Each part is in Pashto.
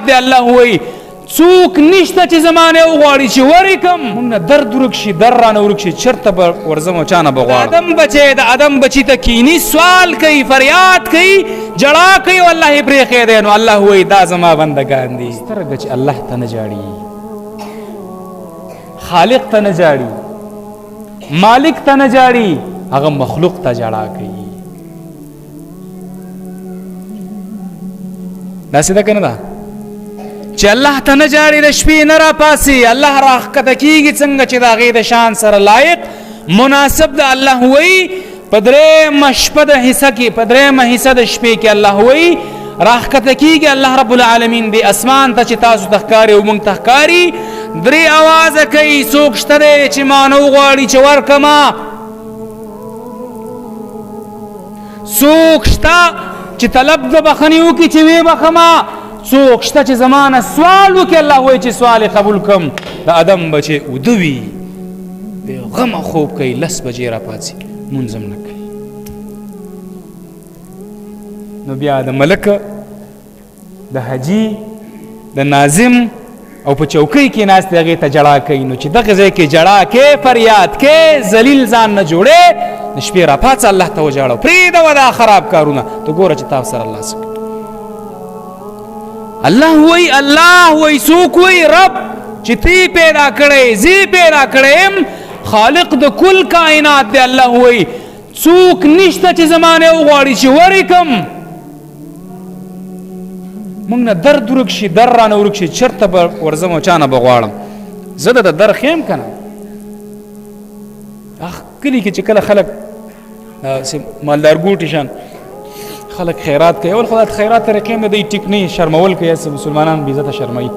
دی الله وای څوک نشته چې زمانه وغواړي چې ورکم موږ نه درد ورک شي در رانه ورک شي چرته به ورځم چانه به غواړم د ادم بچی ته کینی سوال کوي فریاد کوي جړا کوي والله پرېښی دی نو الله وای دا زما بندګان دي سترګه چې الله ته نه جاړي خالق ته نه جاړي مالک ته نه جاړي هغه مخلوق ته جړا کوي داسې ده که نه ده چې الله ته نه جاړي د شپې نه راپاسي الله راښکته کېږي څنګه چې د هغې د شان سره لایق مناسب د الله وایي په درېیمه شپه د حصه کې په درېیمه حصه د شپې کې الله وایي راښکته کېږي الله رب العالمین د اسمان ته چې تاسو ته ښکاري او موږ ته ښکاري درې اوازه کوي څوک شته دی چې ما نه وغواړي چې ورکما څوک شته چې طلب د بخښنې وکړي چې ویې بخښما څوک شته چې زما نه سوال وکړي الله وایي چې سوال یې قبول کړم د ادم بچې اوده وي بې غمه خوب کوي 10 بجې راپاڅي مونځ هم نه کوي نو بیا د ملک د حاجي د ناظم او په چوکۍ کې ناست هغې ته جړا کوي نو چې دغه ځای کې جړا کې فریاد کې ذلیل ځان نه جوړې د شپې راپاڅه الله ته وجاړه پرېږده دا خراب کارونه ته ګوره چې تا سره الله څه کوي الله وایي څوک وایي رب چې تی پیدا کړی زی پیدا کړی یم خالق د کل کائنات دی الله وایي څوک نشته چې زما نه وغواړي چې ورکم موږ نه درد ورک شي در رانه ورک شي چېرته به ورځم او چا نه به غواړم زه د در خیم که نه کلي کې چې کله خلک مالدار ګوټي شان خلک خیرات کوي اول خو دا خیرات طریقې هم د دوی ټیک نه شرمول کوي هسې مسلمانان بې عزته شرموي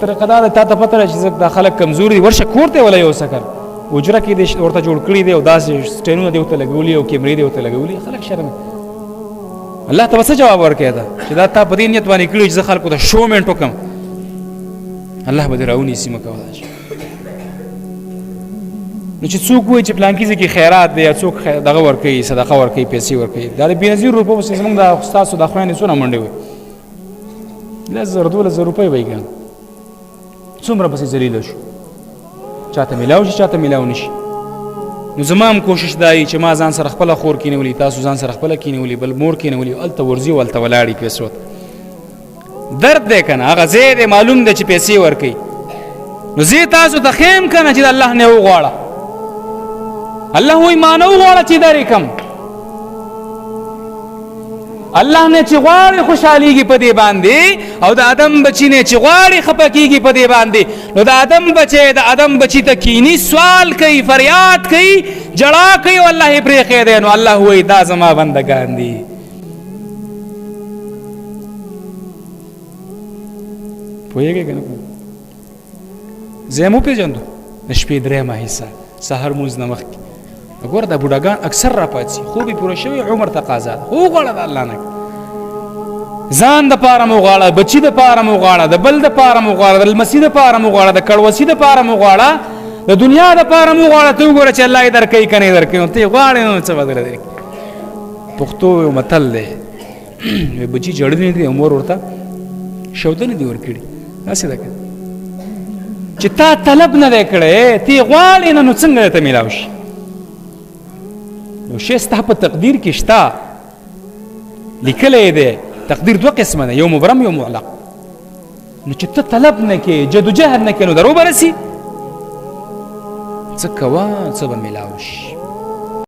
طریقه دا ده تا ته پته ده چې دا خلک کمزوري دي ورشه کور ته وله یو سکر حجره کې دې ورته جوړ کړي دی او داسې سټینونه دې ورته لګولي او کیمرې دې ورته لګولي خلک شرمي الله ته به څه جواب ورکوي ده چې دا تا په دې نیت باندې کړي چې زه خلکو ته شومنټ وکړم الله به دې راونیسي مه کوه دا شي نو چې څوک وایي چې پلانکي ځای کې خیرات دی یا څوک دغه ورکوي صدقه ورکوي پیسې ورکوي دا د بېنظیر روپو پسې زموږ د ستاسو د خویندې څونه منډې وي 10,000 12,000 روپۍ وایي که څومره پسې ذلیله شو چاته میلاو شي چاته میلاو نه شي نو زما هم کوشش دا وي چې ما ځان سره خپله خور کېنولي تاسو ځان سره خپله کېنولي بل مور کېنولي هلته ورځي او هلته ولاړي پیسو ته درد دی که نه هغه ځای دی معلوم دی چې پیسې ورکوي نو زه تاسو ته ښیم که نه چې د الله نه وغواړه الله وایي ما نه وغواړه چې درکم الله نه چې غواړي خوشحالیږي په دې باندې او د ادم بچی نه چې غواړي خفه کېږي په دې باندې نو د ادم بچی ته کینی سوال کوي فریاد کوي جړا کوي او الله یې پرېښی دی نو الله وایي دا زما بندګان دي پوهېږئ که نه زه یې هم وپېژندو د شپې درېیمه حصه سهار مونځ نه مخکې ګوره دا بوډاګان اکثر راپاڅي خوب یې پوره شوی عمر تقاضا ده وغواړه د الله نه ځان دپاره مو غواړه بچي دپاره مو غواړه د بل دپاره مو غواړه د لمسي دپاره مو غواړه د کړوسي دپاره مو غواړه د دنیا دپاره مو غواړه ته وګوره چې الله یې درکوي که نه یې درکوي نو ته یې غواړې نو څه به درته درکړي پښتو یو متل دی بچي جړلې دي او مور ورته شودنې دي ورکړي داسې ده که چې تا طلب نه دی کړی ته یې غواړې نه نو څنګه درته میلاو شي نو شی ستا په تقدیر کې شته لیکلی دی تقدیر 2 قسمه ده یو مبرم یو معلق نو چې ته طلب نه کې جدوجهد نه کې نو درو به رسي څه کوه څه به میلاو شي